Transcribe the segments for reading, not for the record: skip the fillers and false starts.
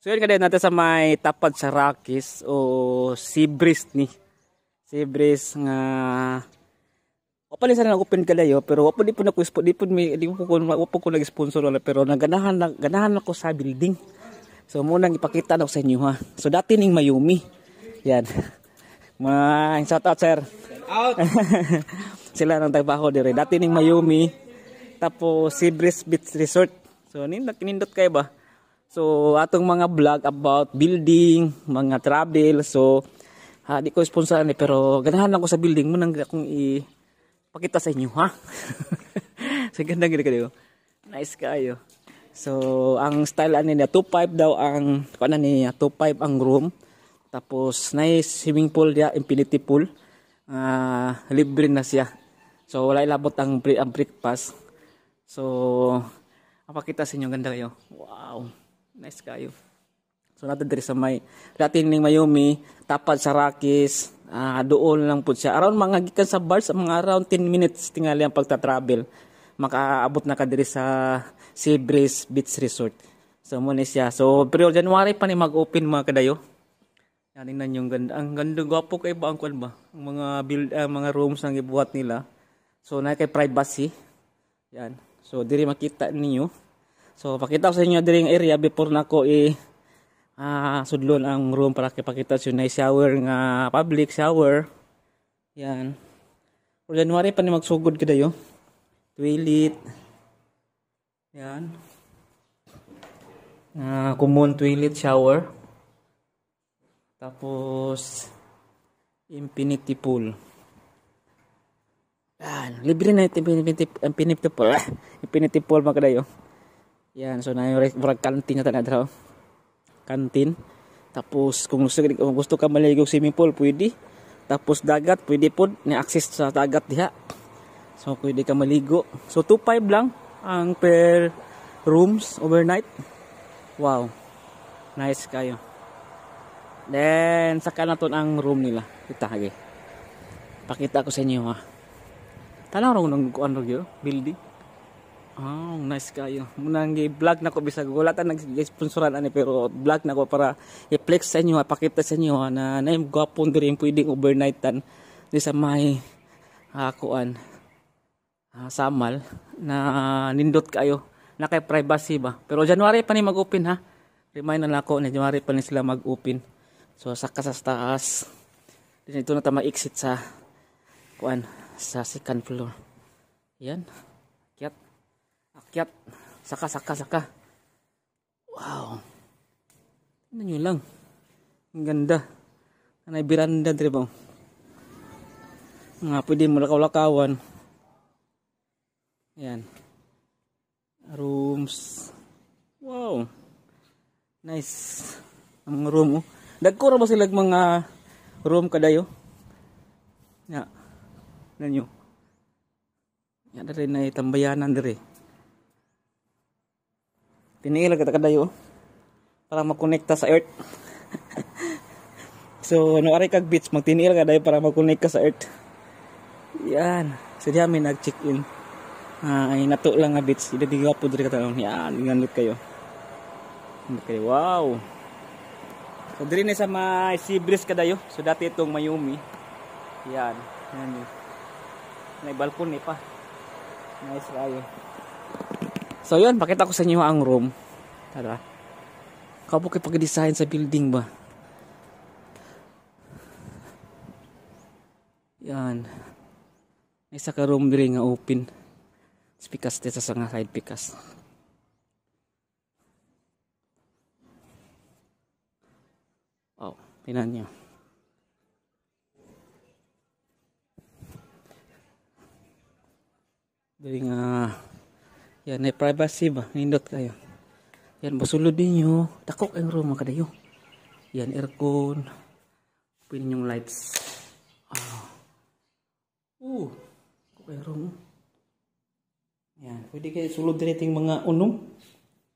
So yun kadayot natin sa may tapad sa Rockies o Sea Breeze ni. Sea Breeze nga wapalisan na open kadayo pero wapo di po na ko di po ko nag-sponsor wala pero ganahan ako sa building. So muna ipakita na ko sa inyo ha. So dati ning Mayumi. Yan. Mga shout out sir. Out. Sila nang trabaho dire. Dati ning Mayumi. Tapos Sea Breeze Beach Resort. So nindot kayo ba? So atong mga vlog about building, mga travel. So di ko sponsoran ni pero ganahan ako sa building mo nang akong ipakita sa inyo ha. So ganda gid kayo. Nice kayo. So ang style ani niya 2.5 daw ang kuan niya 2.5 ang room. Tapos nice swimming pool dia, infinity pool. Libre na siya. So wala ilabot ang breakfast. So apakita sa inyo ganda kayo. Wow. Nice kayo. So natin diri sa may dating ning Mayumi, tapad sa Rockies, doon lang po siya. Around mga gikan sa bars, mga around 10 minutes tingali ang pagta-travel. Makaabot na ka diri sa Sea Breeze Beach Resort. So muna siya. So pero January pa ni mag-open mga kadayo. Yan tingnan yung ganda. Ang ganda gwapo kay ba ang kwan ba? Ang mga rooms ang gibuhat nila. So na kay privacy. Yan. So diri makita ninyo. So pakita ko sa inyo diri ang area before nako sudlon ang room para kipakita sa inyo na shower nga public shower. Yan. O January pa ni magsugod kadayo. Toilet. Yan. Common toilet shower. Tapos infinity pool. Yan, libre na infinity pool. Infinity pool mga kadayo. Yan, so na yung canteen na tanad raw. Canteen. Tapos kung gusto ka maligo swimming pool, pwede. Tapos dagat, pwede po ni access sa dagat diha. So pwede ka maligo. So 2.5 lang ang per rooms overnight. Wow. Nice kayo. Then saka na ton ang room nila. Kita hagi. Pakita ko sa inyo ha. Tanaw ra nang kuan ro building. Oh, nice kayo. Munang i-vlog na ko bisag wala ta nag-sponsoran ani pero vlog na ko para i-flex sa inyo, pakita sa inyo na naim gwapon diri pwedeng overnightan di sa may kuan Samal na nindot kayo na kay privacy ba. Pero January pa ni mag-open ha. Remind na nako na January pa ni sila mag-open. So saka sa taas. Dito na ta ma-exit sa kuan sa second floor. Yan. Akyat. Saka. Wow. Tingnan nyo lang. Ang ganda. Anay biranda dito ba? Nga pwede mo lakaw-lakawan. Ayan. Rooms. Wow. Nice. Ang mga room oh. Dagko ra ba sila mga room kadayo? Ya. Tingnan nyo. Yan rin na tambayanan diri. Tiniil kita kadayo para makonekta sa earth. So ano ari kag beach magtiniil ka dayo para makonect ka sa earth. Yan. So diha mi nag-check-in. Ay nato lang nga beach. Ida diga po diri ka taon. Yan, inganlit kayo. Okay, wow. So diri ni sa may Sea Breeze kadayo. So dati itong Mayumi. Yan. Yan. May balcony pa. Nice kayo. So yun, pakita ko sa inyo ang room. Tara. Kapo kayo pag-design sa building ba? Yan. May isa ka room diri nga open. Pikas dito sa nga side pikas. Oh, tingnan nyo. Diri nga yan ay privacy ba? Nindot kayo. Yan basulod ninyo. Takok ang room mga kadayo. Yan aircon. Pwede yung lights. Takok ang room. Yan. Pwede kayo sulod diri ting mga unom.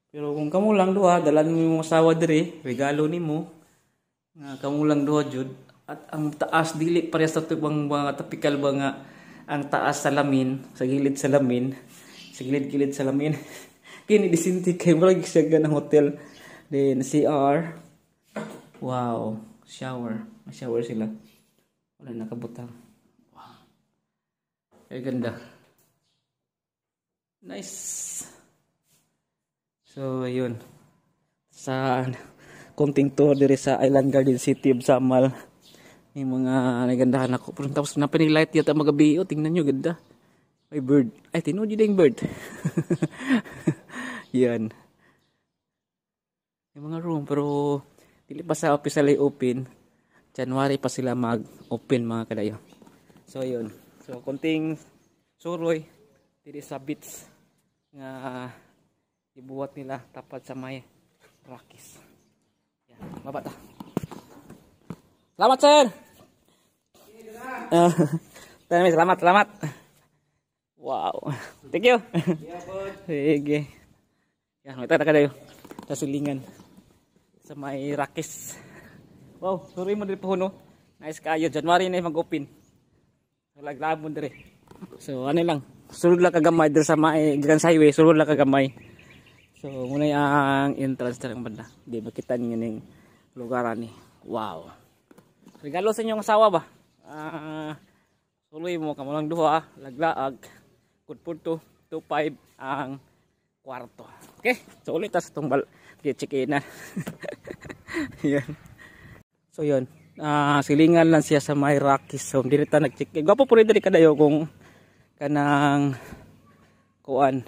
Pero kung kamo lang duha, dalan mo yung asawa diri, regalo nimo. Nga kamo lang duha jud. At ang taas dili parehas sa tubang mga typical ba nga ang taas salamin, sa gilid salamin. Sa gilid-gilid salamin. Kini disinti kay murag siya ganang hotel. Then CR. Wow, shower. May shower sila. Wala nakabutang. Wow. Ay ganda. Nice. So ayun. Sa konting tour diri sa Island Garden City of Samal. May mga nagandahan ako. Pero tapos na pinilight yata magabi. O, tingnan nyo, ganda. May bird. Ay, tinuod yun yung bird. Yan. May mga room. Pero, dili pa sa officially open. January pa sila mag-open mga kadayo. So, yun. So, konting suroy. Dili sa beach. Nga ibuwat nila tapat sa may Rockies. Yan. Mabata. Selamat, sir. Selamat. Wow. Thank you. Sige. Yan, may tada kayo. Sa silingan. Sa may Rockies. Wow, sorry mo din po, no? Nice kayo. January na mag-open. Laglabon dire. So, ano lang. Sulod lang kagamay dire sa may Gans Highway. Sulod lang kagamay. So, muna yung entrance na lang banda. Hindi makita niyo yung lugaran ni. Wow. Regalo sa inyong asawa ba? Suloy mo kamo lang duha, laglaag. Good for 2.5 ang kwarto. Okay? So ulit tas itong check-in na. Yan. So yun. Silingan lang siya sa may Rockies. So hindi ta nag-check-in. Gwapo po rin dali kadayo kung kanang kuan.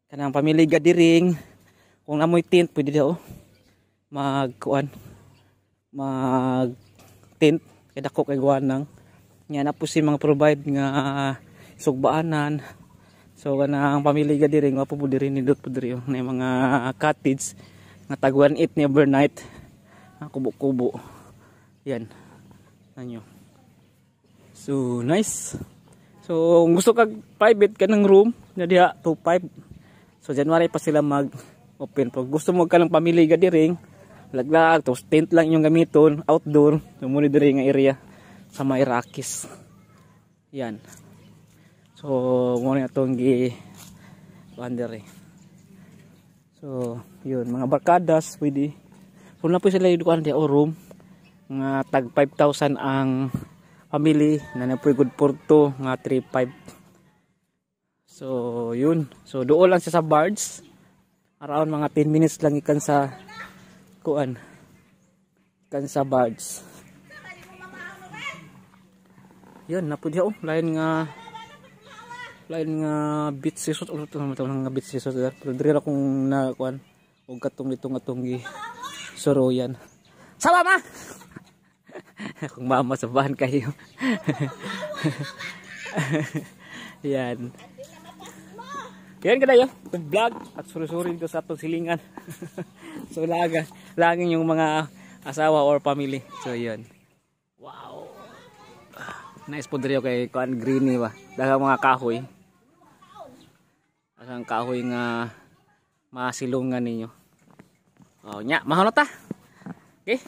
Kanang pamilya gadiring. Kung namoy tent pwede daw mag-kuan. Tent kay dako kay guanang nya na po si mga provide nga sugbaanan. So kanang pamilya ga diri nga po diri nindot po diri na mga cottage nga tag 1.8 ni overnight kubo-kubo yan nanyo. So nice. So kung gusto kag private kanang room na diha 2.5. So January pa sila mag open. Pag gusto mo ka ng pamilya ga diri laglag, tapos tent lang yung gamiton, outdoor, sumuli diri nga area sa may Rockies. Yan. So, muna itong gi-wandere. So, yun, mga barkadas, pwede. Kung na po sila yung o room, nga tag 5,000 ang family, na na po good for 2, nga 3,500. So, yun. So, doon lang siya sa Bards. Around mga 10 minutes lang ikan sa kuan kan sa Bards. Yan napudi oh lain nga beach resort ulo to nga beach resort pero diri ra kung na kuan og katong litong atong soroyan. Sama ma. Kung mama sa bahan kayo. Yan. Yan kadayo, vlog at suri-suri dito sa atong silingan. So laging yung mga asawa or family. So yan. Wow. Nice po diri kay kuan greeny ba. Daghang mga kahoy. Daghang kahoy nga masilungan ninyo. Oh nya, mahal na ta. Okay.